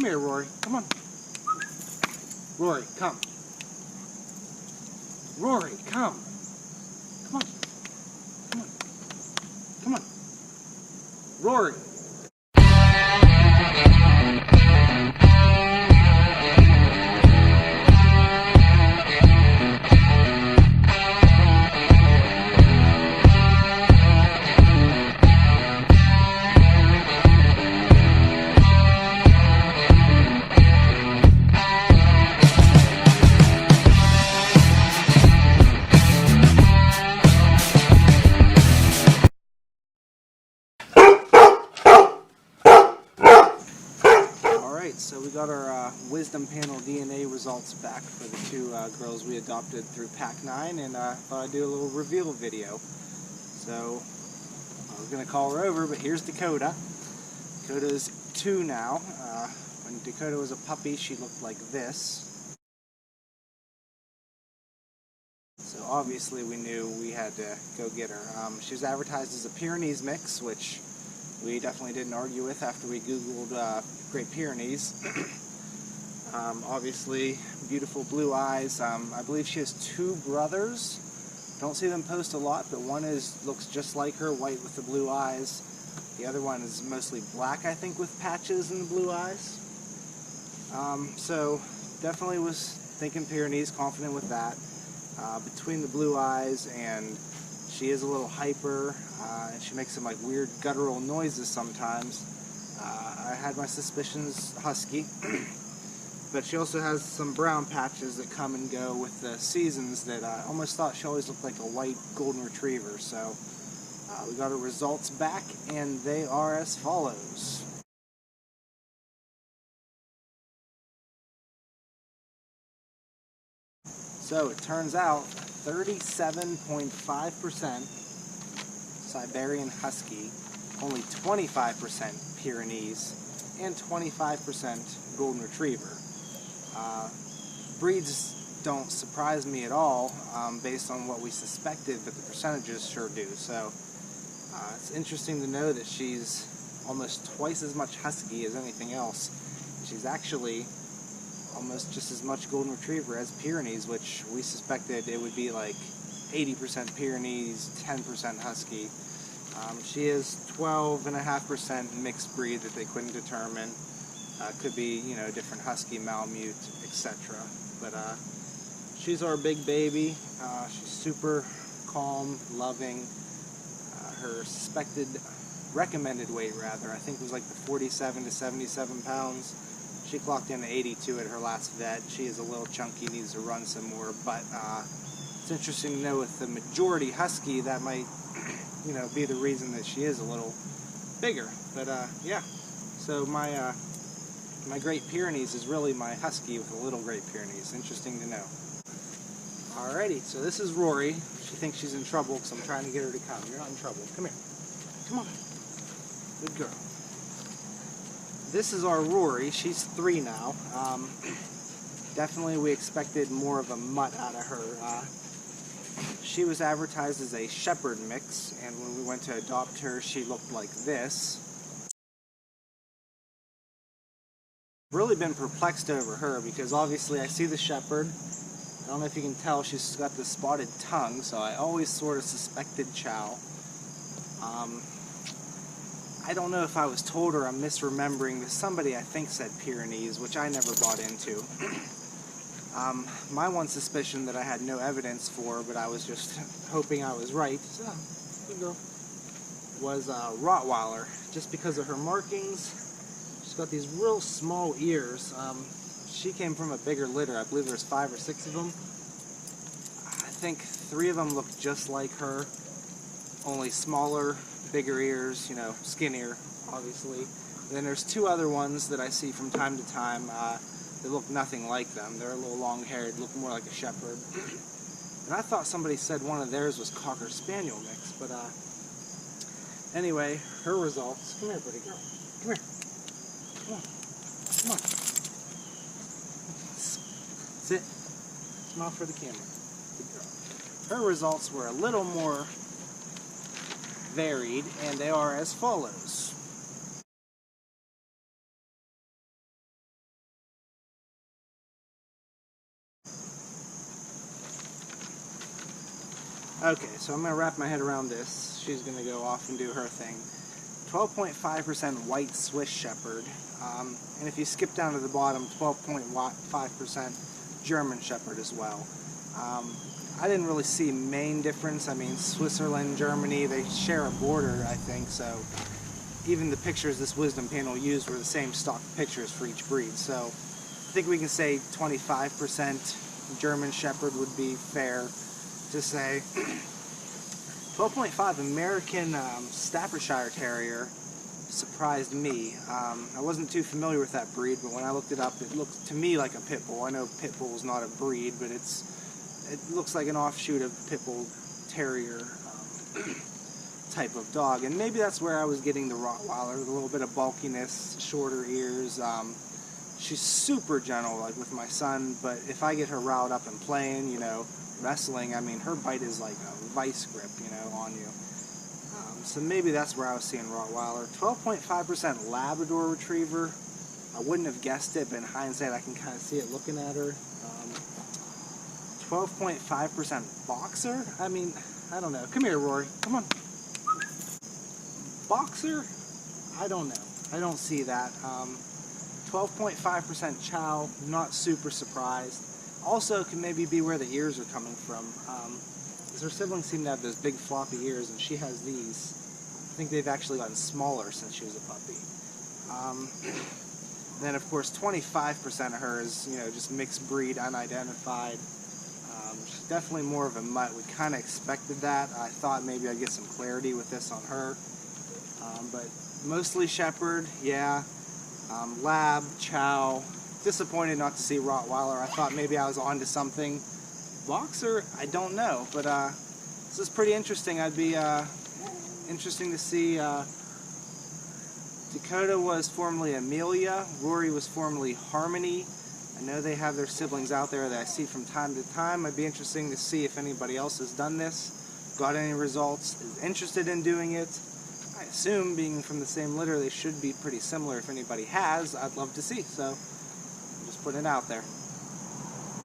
Come here, Rory. Come on. Rory, come. Rory, come. Come on. Come on. Come on. Rory. So we got our wisdom panel DNA results back for the two girls we adopted through Pack 9, and thought I'd do a little reveal video. So I was going to call her over, but here's Dakota. Dakota's 2 now. When Dakota was a puppy, she looked like this. So obviously we knew we had to go get her. She was advertised as a Pyrenees mix, which we definitely didn't argue with after we Googled Great Pyrenees. Obviously, beautiful blue eyes. I believe she has 2 brothers. Don't see them post a lot, but one looks just like her, white with the blue eyes. The other one is mostly black, I think, with patches in the blue eyes. So definitely was thinking Pyrenees, confident with that. Between the blue eyes and she is a little hyper, and she makes some like weird guttural noises sometimes. I had my suspicions husky, but she also has some brown patches that come and go with the seasons that I almost thought she always looked like a white golden retriever. So we got her results back, and they are as follows. So it turns out 37.5% Siberian Husky, only 25% Pyrenees, and 25% Golden Retriever. Breeds don't surprise me at all based on what we suspected, but the percentages sure do. So it's interesting to know that she's almost twice as much Husky as anything else. She's actually almost just as much Golden Retriever as Pyrenees, which we suspected it would be like 80% Pyrenees, 10% Husky. She is 12.5% mixed breed that they couldn't determine. Could be, you know, different Husky, Malamute, etc. But she's our big baby. She's super calm, loving. Her recommended weight rather, I think was like the 47 to 77 pounds. She clocked in at 82 at her last vet. She is a little chunky, needs to run some more, but it's interesting to know with the majority Husky, that might, you know, be the reason that she is a little bigger. But yeah, so my Great Pyrenees is really my Husky with a little Great Pyrenees. Interesting to know. Alrighty, so this is Rory. She thinks she's in trouble because I'm trying to get her to come. You're not in trouble. Come here. Come on. Good girl. This is our Rory. She's 3 now. Definitely we expected more of a mutt out of her. She was advertised as a shepherd mix, and when we went to adopt her, she looked like this. Really been perplexed over her because obviously I see the shepherd. I don't know if you can tell, she's got this spotted tongue, so I always sort of suspected chow. I don't know if I was told or I'm misremembering that somebody I think said Pyrenees, which I never bought into. My one suspicion that I had no evidence for, but I was just hoping I was right, was Rottweiler, just because of her markings. She's got these real small ears. She came from a bigger litter. I believe there's 5 or 6 of them. I think 3 of them look just like her, only smaller, bigger ears, you know, skinnier, obviously. And then there's 2 other ones that I see from time to time. They look nothing like them. They're a little long-haired, look more like a shepherd. And I thought somebody said one of theirs was Cocker Spaniel mix, but anyway, her results. Come here, pretty girl. Come here. Come on. Come on. Sit. Smile for the camera. Good girl. Her results were a little more varied, and they are as follows. Okay, so I'm going to wrap my head around this. She's going to go off and do her thing. 12.5% white Swiss Shepherd. And if you skip down to the bottom, 12.5% German Shepherd as well. I didn't really see main difference. I mean, Switzerland, Germany, they share a border, I think, so even the pictures this wisdom panel used were the same stock pictures for each breed. So I think we can say 25% German Shepherd would be fair to say. 12.5 American Staffordshire Terrier surprised me. I wasn't too familiar with that breed, but when I looked it up, it looked to me like a pit bull. I know pit bull is not a breed, but it looks like an offshoot of pit bull terrier type of dog, and maybe that's where I was getting the Rottweiler, a little bit of bulkiness, shorter ears. She's super gentle, like with my son, but if I get her riled up and playing, you know, wrestling, I mean, her bite is like a vice grip, you know, on you. So maybe that's where I was seeing Rottweiler. 12.5% Labrador Retriever. I wouldn't have guessed it, but in hindsight, I can kind of see it looking at her. 12.5% Boxer? I mean, I don't know. Come here, Rory. Come on. Boxer? I don't know. I don't see that. 12.5% Chow. Not super surprised. Also, can maybe be where the ears are coming from. Her siblings seem to have those big floppy ears, and she has these. I think they've actually gotten smaller since she was a puppy. Then, of course, 25% of her is, you know, just mixed breed, unidentified. She's definitely more of a mutt. We kind of expected that. I thought maybe I'd get some clarity with this on her. But mostly Shepherd, yeah. Lab, Chow. Disappointed not to see Rottweiler. I thought maybe I was onto something. Boxer, I don't know, but this is pretty interesting. I'd be interesting to see. Dakota was formerly Amelia. Rory was formerly Harmony. I know they have their siblings out there that I see from time to time. It'd be interesting to see if anybody else has done this, got any results, is interested in doing it. I assume, being from the same litter, they should be pretty similar. If anybody has, I'd love to see. So, I'm just putting it out there.